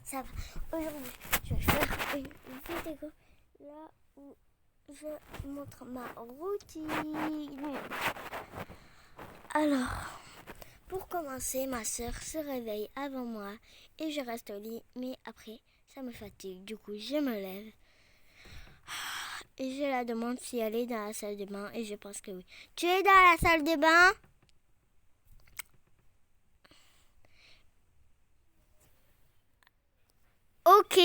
Ça va. Aujourd'hui, je vais faire une vidéo là où je montre ma routine. Alors, pour commencer, ma soeur se réveille avant moi et je reste au lit. Mais après, ça me fatigue. Du coup, je me lève et je la demande si elle est dans la salle de bain et je pense que oui. Tu es dans la salle de bain? Ok.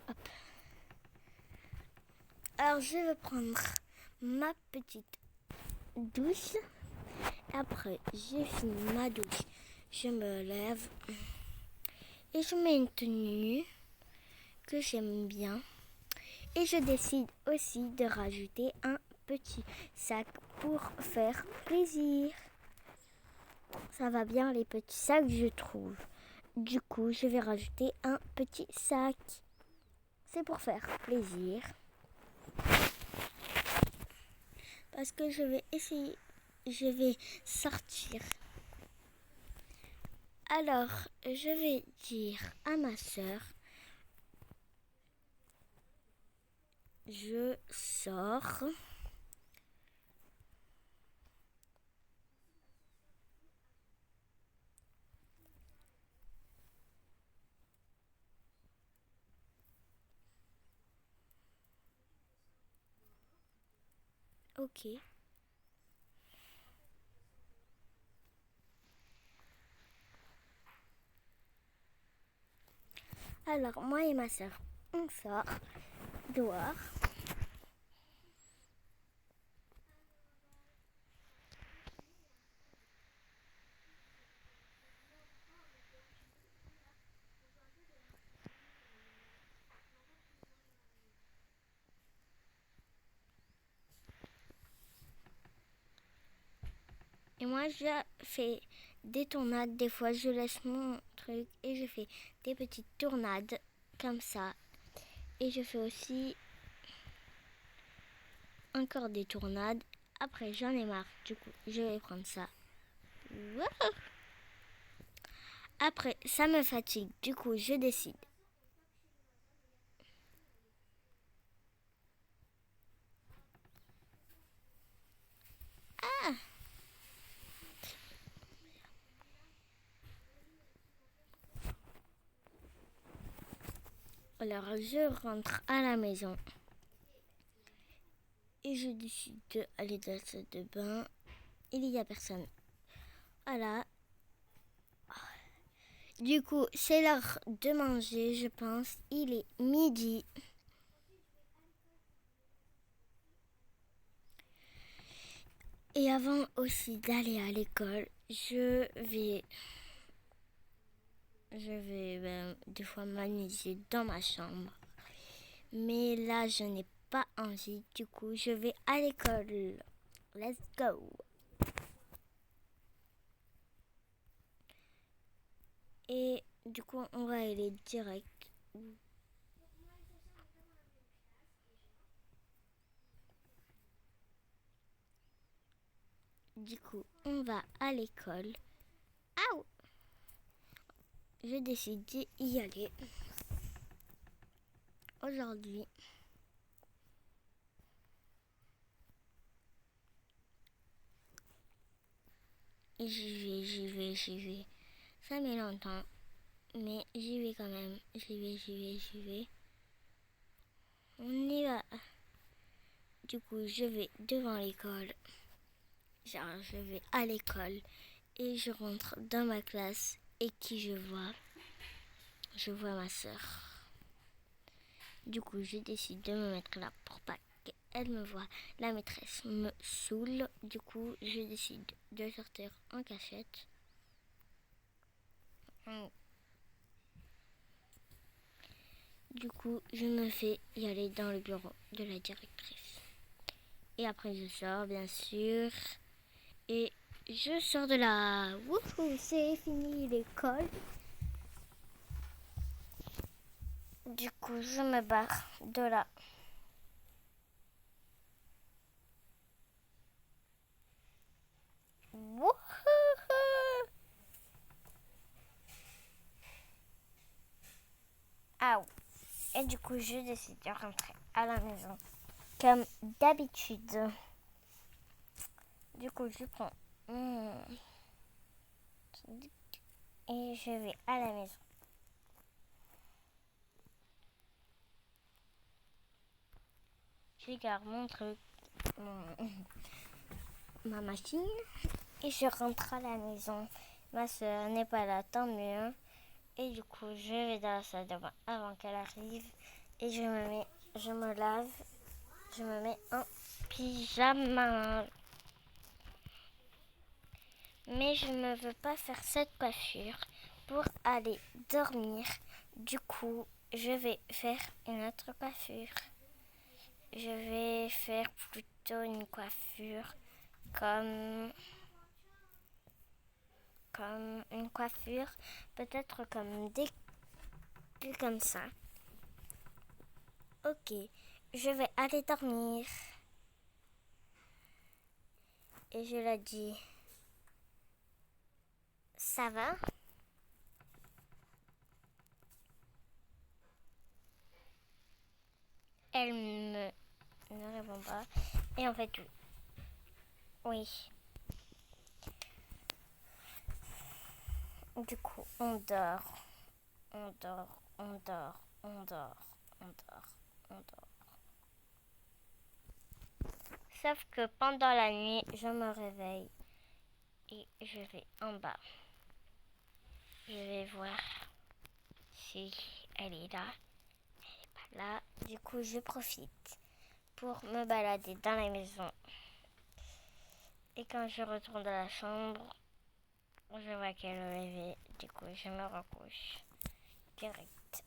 Hop. Alors, je vais prendre ma petite douche. Après, j'ai fini ma douche. Je me lève et je mets une tenue que j'aime bien. Et je décide aussi de rajouter un petit sac pour faire plaisir. Ça va bien les petits sacs, je trouve. Du coup, je vais rajouter un petit sac. C'est pour faire plaisir. Parce que je vais sortir. Alors, je vais dire à ma soeur, je sors. Ok. Alors, moi et ma soeur, on sort dehors. Et moi, je fais des tournades. Des fois, je laisse mon truc et je fais des petites tournades comme ça. Et je fais aussi encore des tournades. Après, j'en ai marre. Du coup, je vais prendre ça. Après, ça me fatigue. Du coup, je décide. Ah! Alors, je rentre à la maison. Et je décide d'aller dans la salle de bain. Il n'y a personne. Voilà. Du coup, c'est l'heure de manger, je pense. Il est midi. Et avant aussi d'aller à l'école, je vais des fois m'amuser dans ma chambre. Mais là, je n'ai pas envie. Du coup, je vais à l'école. Let's go. Et du coup, on va aller direct. Du coup, on va à l'école. Aouh! Je décide d'y aller aujourd'hui. Et j'y vais. Ça met longtemps, mais j'y vais quand même. J'y vais. On y va. Du coup, je vais devant l'école. Genre, je vais à l'école et je rentre dans ma classe. Et qui je vois? Je vois ma soeur. Du coup, je décide de me mettre là pour pas qu'elle me voie. La maîtresse me saoule. Du coup, je décide de sortir en cachette. Du coup, je me fais y aller dans le bureau de la directrice. Et après, je sors, bien sûr. Et je sors de là. Wouhou, c'est fini l'école. Du coup, je me barre de là. Wouhou! Ah oui. Et du coup, je décide de rentrer à la maison. Comme d'habitude. Du coup, je prends et je vais à la maison. Je garde mon truc, ma machine, et je rentre à la maison. Ma soeur n'est pas là, tant mieux. Et du coup, je vais dans la salle de bain avant qu'elle arrive. Et je me lave, je me mets en pyjama. Mais je ne veux pas faire cette coiffure pour aller dormir. Du coup, je vais faire une autre coiffure. Je vais faire plutôt une coiffure comme une coiffure, peut-être comme ça. Ok, je vais aller dormir. Et je la dis, ça va? Elle ne répond pas. Et en fait, oui. Du coup, on dort. On dort, on dort, on dort, on dort, on dort. Sauf que pendant la nuit, je me réveille et je vais en bas. Je vais voir si elle est là. Elle n'est pas là. Du coup, je profite pour me balader dans la maison. Et quand je retourne dans la chambre, je vois qu'elle est levée. Du coup, je me recouche direct.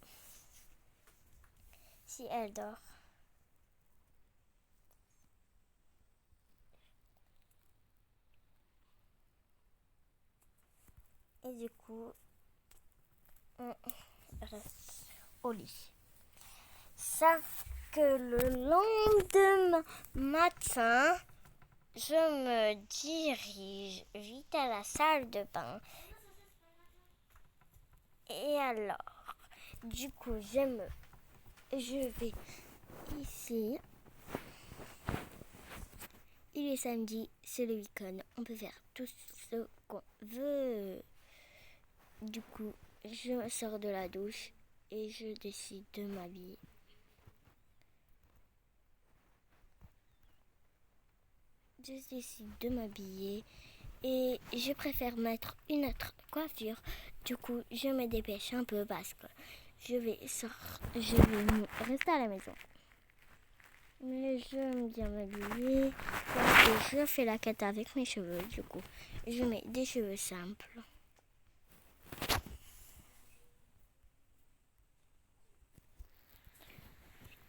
Si elle dort. Et du coup, on reste au lit. Sauf que le lendemain matin, je me dirige vite à la salle de bain. Et alors, du coup, je vais ici. Il est samedi, c'est le week-end. On peut faire tout ce qu'on veut. Du coup, je sors de la douche et je décide de m'habiller. Je décide de m'habiller et je préfère mettre une autre coiffure. Du coup, je me dépêche un peu parce que je vais rester à la maison. Mais j'aime bien m'habiller parce que je fais la quête avec mes cheveux. Du coup, je mets des cheveux simples.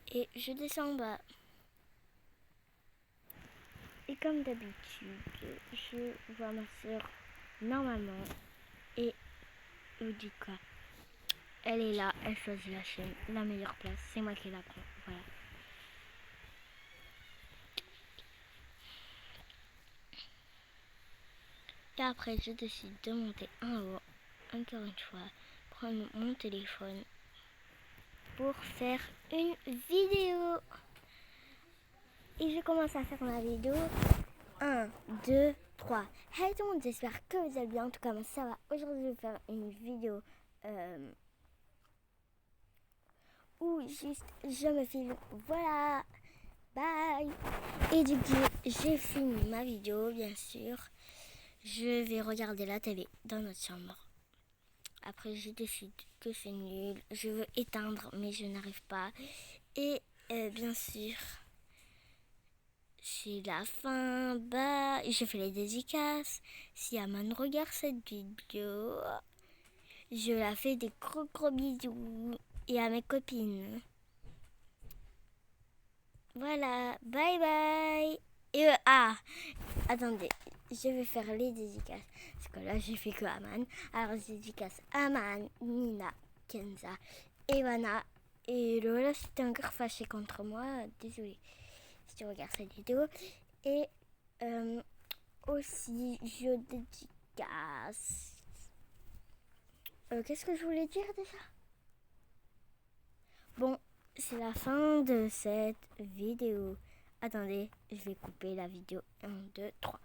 Et je descends en bas. Et comme d'habitude, je vois ma soeur normalement. Et je dis quoi? Elle est là, elle choisit la chaîne, la meilleure place. C'est moi qui la prends. Voilà. Et après, je décide de monter en haut, encore une fois, prendre mon téléphone pour faire une vidéo. Et je commence à faire ma vidéo. 1, 2, 3. Hey tout le monde, j'espère que vous allez bien. En tout cas, moi, ça va. Aujourd'hui, je vais faire une vidéo où juste je me filme. Voilà. Bye. Et du coup, j'ai fini ma vidéo, bien sûr. Je vais regarder la télé dans notre chambre. Après, je décide que c'est nul. Je veux éteindre, mais je n'arrive pas. Et bien sûr, c'est la fin. Bah, je fais les dédicaces. Si Aman regarde cette vidéo, je la fais des gros gros bisous. Et à mes copines. Voilà, bye bye. Et attendez, je vais faire les dédicaces. Parce que là, j'ai fait que Aman. Alors, je dédicace Aman, Nina, Kenza, Ewana. Et Lola, c'était encore fâché contre moi. Désolée si tu regardes cette vidéo. Et aussi, je dédicace. Qu'est-ce que je voulais dire déjà? Bon, c'est la fin de cette vidéo. Attendez, je vais couper la vidéo. 1, 2, 3.